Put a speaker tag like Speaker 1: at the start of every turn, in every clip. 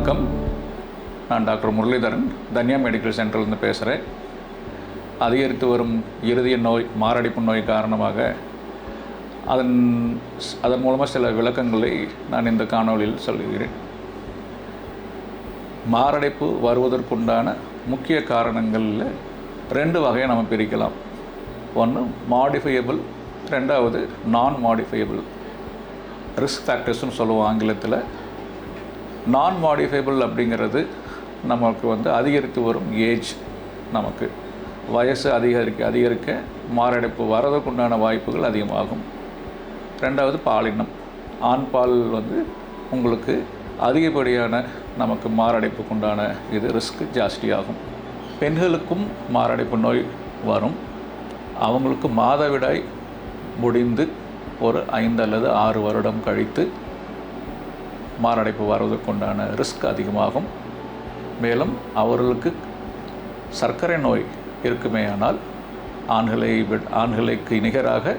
Speaker 1: வணக்கம். நான் doctor Muralidharan, Dhanya medical சென்டர்லேருந்து பேசுகிறேன். அதிகரித்து வரும் இருதய நோய், மாரடைப்பு நோய் காரணமாக அதன் மூலமாக சில விளக்கங்களை நான் இந்த காணொளியில் சொல்கிறேன். மாரடைப்பு வருவதற்குண்டான முக்கிய காரணங்களில் 2 வகையை நம்ம பிரிக்கலாம். ஒன்று மாடிஃபையபிள், ரெண்டாவது நான் மாடிஃபையபிள் ரிஸ்க் ஃபேக்டர்ஸ்னு சொல்லுவோம் ஆங்கிலத்தில். நான் மாடிஃபைபிள் அப்படிங்கிறது நமக்கு அதிகரித்து வரும் ஏஜ், நமக்கு வயசு அதிகரிக்க மாரடைப்பு வரதுக்குண்டான வாய்ப்புகள் அதிகமாகும். ரெண்டாவது பாலினம், ஆண் பால் உங்களுக்கு அதிகப்படியான நமக்கு மாரடைப்புக்குண்டான ரிஸ்க் ஜாஸ்தியாகும். பெண்களுக்கும் மாரடைப்பு நோய் வரும். அவங்களுக்கு மாதவிடாய் முடிந்து ஒரு 5 அல்லது 6 வருடம் கழித்து மாரடைப்பு வருவதற்குண்டான ரிஸ்க் அதிகமாகும். மேலும் அவர்களுக்கு சர்க்கரை நோய் இருக்குமேயானால் ஆண்களுக்கு நிகராக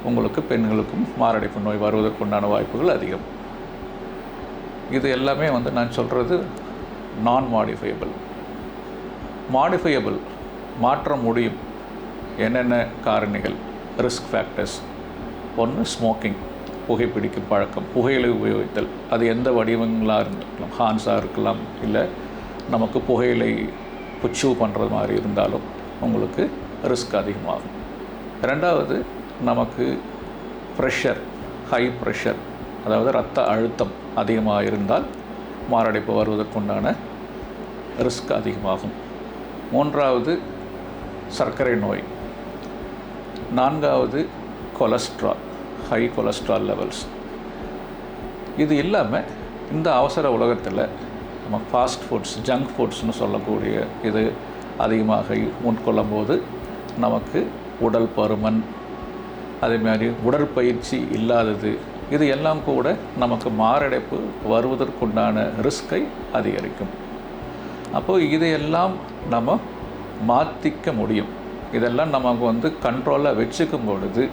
Speaker 1: உங்களுக்கு பெண்களுக்கும் மாரடைப்பு நோய் வருவதற்குண்டான வாய்ப்புகள் அதிகம். இது எல்லாமே நான் சொல்கிறது நான் மாடிஃபையபிள். மாடிஃபையபிள் மாற்ற முடியும். என்னென்ன காரணிகள், ரிஸ்க் ஃபேக்டர்ஸ்? ஒன்று ஸ்மோக்கிங், புகைப்பிடிக்கும் பழக்கம், புகையிலை உபயோகித்தல். அது எந்த வடிவங்களாக இருக்கலாம், ஹான்ஸாக இருக்கலாம், இல்லை நமக்கு புகையிலை புச்சு பண்ணுறது மாதிரி இருந்தாலும் உங்களுக்கு ரிஸ்க் அதிகமாகும். ரெண்டாவது நமக்கு ப்ரெஷர், ஹை ப்ரெஷர், அதாவது இரத்த அழுத்தம் அதிகமாக இருந்தால் மாரடைப்பு வருவதற்குண்டான ரிஸ்க் அதிகமாகும். மூன்றாவது சர்க்கரை நோய். நான்காவது கொலஸ்ட்ரால், ஹை கொலஸ்ட்ரால் லெவல்ஸ். இது இல்லாமல் இந்த அவசர உலகத்தில் நம்ம ஃபாஸ்ட் ஃபுட்ஸ், ஜங்க் ஃபுட்ஸ்னு சொல்லக்கூடிய இது அதிகமாக உட்கொள்ளும் போது நமக்கு உடல் பருமன், அதேமாதிரி உடற்பயிற்சி இல்லாதது, இது எல்லாம் கூட நமக்கு மாரடைப்பு வருவதற்குண்டான ரிஸ்கை அதிகரிக்கும். அப்போது இதையெல்லாம் நம்ம மாற்றிக்க முடியும். இதெல்லாம் நமக்கு கண்ட்ரோலாக வச்சுக்கும் பொழுது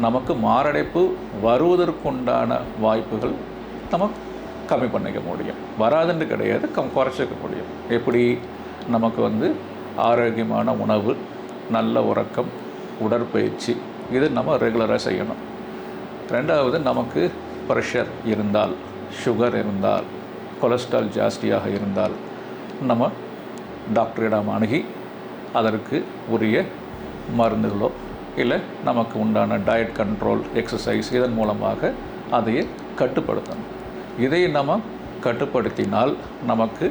Speaker 1: நமக்கு மாரடைப்பு வருவதற்குண்டான வாய்ப்புகள் நம்ம கம்மி பண்ணிக்க முடியும். வராதுன்னு கிடையாது, குறைச்சிக்க முடியும். எப்படி? நமக்கு ஆரோக்கியமான உணவு, நல்ல உறக்கம், உடற்பயிற்சி, இது நம்ம ரெகுலராக செய்யணும். ரெண்டாவது நமக்கு ப்ரெஷர் இருந்தால், சுகர் இருந்தால், கொலஸ்ட்ரால் ஜாஸ்தியாக இருந்தால் நம்ம டாக்டரிடம் அணுகி அதற்கு உரிய மருந்துகளோ இல்லை நமக்கு உண்டான டயட் கண்ட்ரோல், எக்ஸசைஸ், இதன் மூலமாக அதையே கட்டுப்படுத்தணும். இதை நம்ம கட்டுப்படுத்தினால் நமக்கு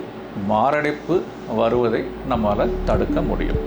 Speaker 1: மாரடைப்பு வருவதை நம்மால் தடுக்க முடியும்.